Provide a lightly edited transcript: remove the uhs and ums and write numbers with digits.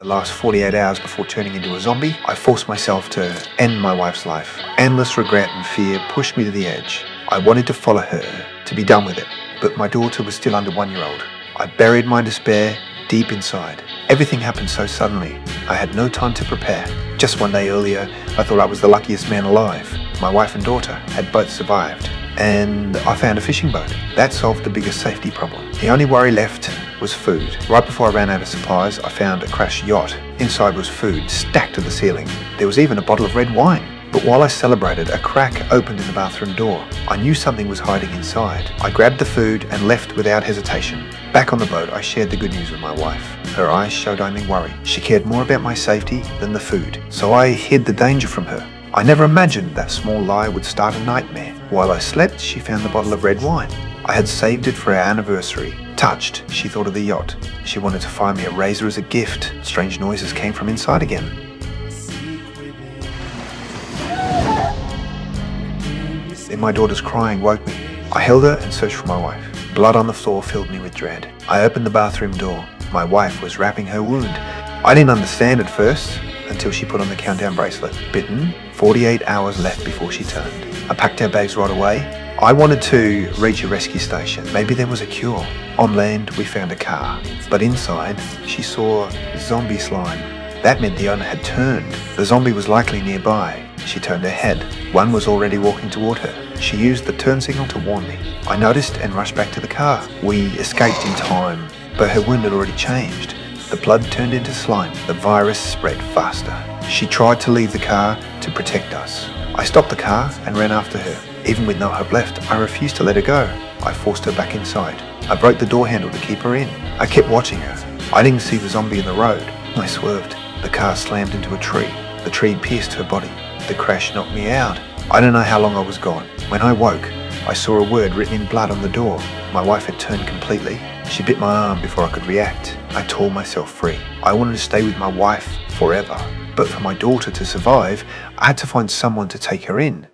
The last 48 hours before turning into a zombie, I forced myself to end my wife's life. Endless regret and fear pushed me to the edge. I wanted to follow her, to be done with it, but my daughter was still under 1-year-old. I buried my despair deep inside. Everything happened so suddenly, I had no time to prepare. Just one day earlier, I thought I was the luckiest man alive. My wife and daughter had both survived, and I found a fishing boat. That solved the biggest safety problem. The only worry left was food. Right before I ran out of supplies, I found a crashed yacht. Inside was food stacked to the ceiling. There was even a bottle of red wine. But while I celebrated, a crack opened in the bathroom door. I knew something was hiding inside. I grabbed the food and left without hesitation. Back on the boat, I shared the good news with my wife. Her eyes showed only worry. She cared more about my safety than the food, so I hid the danger from her. I never imagined that small lie would start a nightmare. While I slept, she found the bottle of red wine. I had saved it for our anniversary. Touched, she thought of the yacht. She wanted to find me a razor as a gift. Strange noises came from inside again. Then my daughter's crying woke me. I held her and searched for my wife. Blood on the floor filled me with dread. I opened the bathroom door. My wife was wrapping her wound. I didn't understand at first until she put on the countdown bracelet. Bitten, 48 hours left before she turned. I packed our bags right away. I wanted to reach a rescue station. Maybe there was a cure. On land, we found a car. But inside, she saw zombie slime. That meant the owner had turned. The zombie was likely nearby. She turned her head. One was already walking toward her. She used the turn signal to warn me. I noticed and rushed back to the car. We escaped in time, but her wound had already changed. The blood turned into slime. The virus spread faster. She tried to leave the car to protect us. I stopped the car and ran after her. Even with no hope left, I refused to let her go. I forced her back inside. I broke the door handle to keep her in. I kept watching her. I didn't see the zombie in the road. I swerved. The car slammed into a tree. The tree pierced her body. The crash knocked me out. I don't know how long I was gone. When I woke, I saw a word written in blood on the door. My wife had turned completely. She bit my arm before I could react. I tore myself free. I wanted to stay with my wife forever. But for my daughter to survive, I had to find someone to take her in.